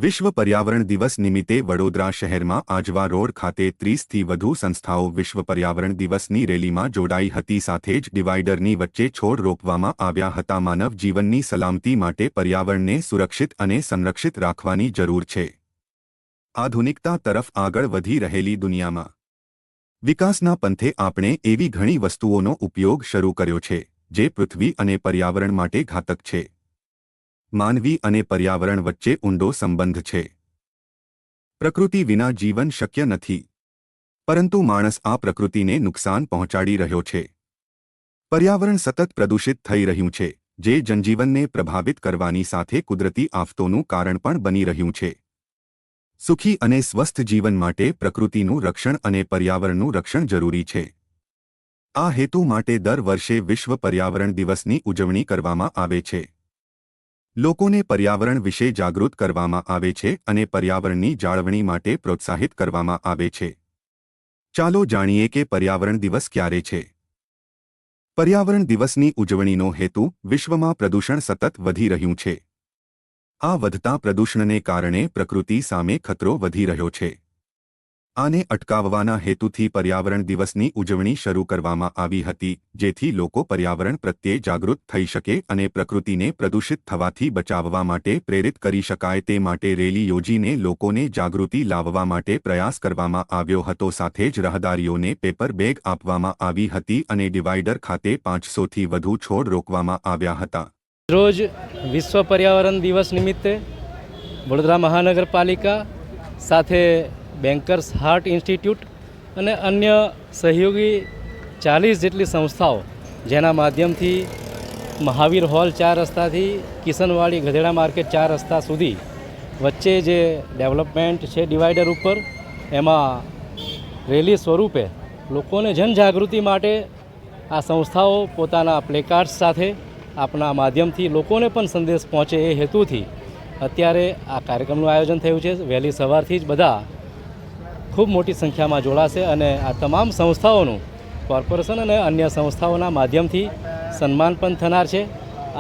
વિશ્વ પર્યાવરણ દિવસ નિમિત્તે વડોદરા શહેરમાં આજવા રોડ ખાતે 30થી વધુ સંસ્થાઓ વિશ્વ પર્યાવરણ દિવસની રેલીમાં જોડાઈ હતી। સાથે જ ડિવાઇડરની વચ્ચે છોડ રોપવામાં આવ્યા હતા। માનવ જીવનની સલામતી માટે પર્યાવરણને સુરક્ષિત અને સંરક્ષિત રાખવાની જરૂર છે। આધુનિકતા તરફ આગળ વધી રહેલી દુનિયામાં વિકાસના પંથે આપણે એવી ઘણી વસ્તુઓનો ઉપયોગ શરૂ કર્યો છે જે પૃથ્વી અને પર્યાવરણ માટે ઘાતક છે। માનવી અને પર્યાવરણ વચ્ચે ઊંડો સંબંધ છે। પ્રકૃતિ વિના જીવન શક્ય નથી, પરંતુ માણસ આ પ્રકૃતિને નુકસાન પહોંચાડી રહ્યો છે। પર્યાવરણ સતત પ્રદૂષિત થઈ રહ્યું છે, જે જનજીવનને પ્રભાવિત કરવાની સાથે કુદરતી આફતોનું કારણ પણ બની રહ્યું છે। સુખી અને સ્વસ્થ જીવન માટે પ્રકૃતિનું રક્ષણ અને પર્યાવરણનું રક્ષણ જરૂરી છે। આ હેતુ માટે દર વર્ષે વિશ્વ પર્યાવરણ દિવસની ઉજવણી કરવામાં આવે છે। લોકોને પર્યાવરણ વિશે જાગૃત કરવામાં આવે છે અને પર્યાવરણની જાળવણી માટે પ્રોત્સાહિત કરવામાં આવે છે। ચાલો જાણીએ કે પર્યાવરણ દિવસ ક્યારે છે। પર્યાવરણ દિવસની ઉજવણીનો હેતુ વિશ્વમાં પ્રદૂષણ સતત વધી રહ્યું છે। આ વધતા પ્રદૂષણને કારણે પ્રકૃતિ સામે ખતરો વધી રહ્યો છે। આને અટકાવવાના હેતુથી પર્યાવરણ દિવસની ઉજવણી શરૂ કરવામાં આવી હતી, જેથી લોકો પર્યાવરણ પ્રત્યે જાગૃત થઈ શકે અને પ્રકૃતિને પ્રદૂષિત થવાથી બચાવવા માટે પ્રેરિત કરી શકાય। તે માટે રેલી યોજીને લોકોને જાગૃતિ લાવવા માટે પ્રયાસ કરવામાં આવ્યો હતો। સાથે જ રાહદારીઓને પેપર બેગ આપવામાં આવી હતી અને ડિવાઇડર ખાતે 500થી વધુ છોડ રોપવામાં આવ્યા હતા। રોજ વિશ્વ પર્યાવરણ દિવસ નિમિત્તે વડોદરા મહાનગરપાલિકા સાથે બેન્કર્સ હાર્ટ ઇન્સ્ટિટ્યૂટ અને અન્ય સહયોગી 40 જેટલી સંસ્થાઓ, જેના માધ્યમથી મહાવીર હોલ 4 રસ્તાથી કિશનવાડી ગધેડા માર્કેટ 4 રસ્તા સુધી વચ્ચે જે ડેવલપમેન્ટ છે ડિવાઇડર ઉપર, એમાં રેલી સ્વરૂપે લોકોને જનજાગૃતિ માટે આ સંસ્થાઓ પોતાના પ્લેકાર્ડ્સ સાથે આપણા માધ્યમથી લોકોને પણ સંદેશ પહોંચે એ હેતુથી અત્યારે આ કાર્યક્રમનું આયોજન થયું છે। વહેલી સવારથી જ બધા ખૂબ મોટી સંખ્યામાં જોડાશે અને આ તમામ સંસ્થાઓનું કોર્પોરેશન અને અન્ય સંસ્થાઓના માધ્યમથી સન્માન પણ થનાર છે।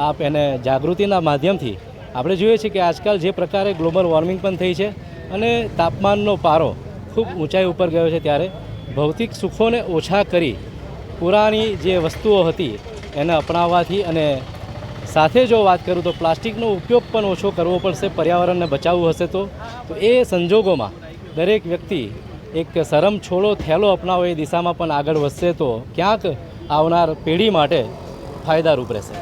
આપ એને જાગૃતિના માધ્યમથી આપણે જોઈએ છીએ કે આજકાલ જે પ્રકારે ગ્લોબલ વોર્મિંગ પણ થઈ છે અને તાપમાનનો પારો ખૂબ ઊંચાઈ ઉપર ગયો છે, ત્યારે ભૌતિક સુખોને ઓછા કરી પુરાણી જે વસ્તુઓ હતી એને અપનાવવાથી અને સાથે જો વાત કરું તો પ્લાસ્ટિકનો ઉપયોગ પણ ઓછો કરવો પડશે। પર્યાવરણને બચાવવું હશે તો એ સંજોગોમાં દરેક વ્યક્તિ એક શરમ છોડો થેલો અપનાવો એ દિશામાં પણ આગળ વધશે તો ક્યાંક આવનાર પેઢી માટે ફાયદારૂપ રહેશે।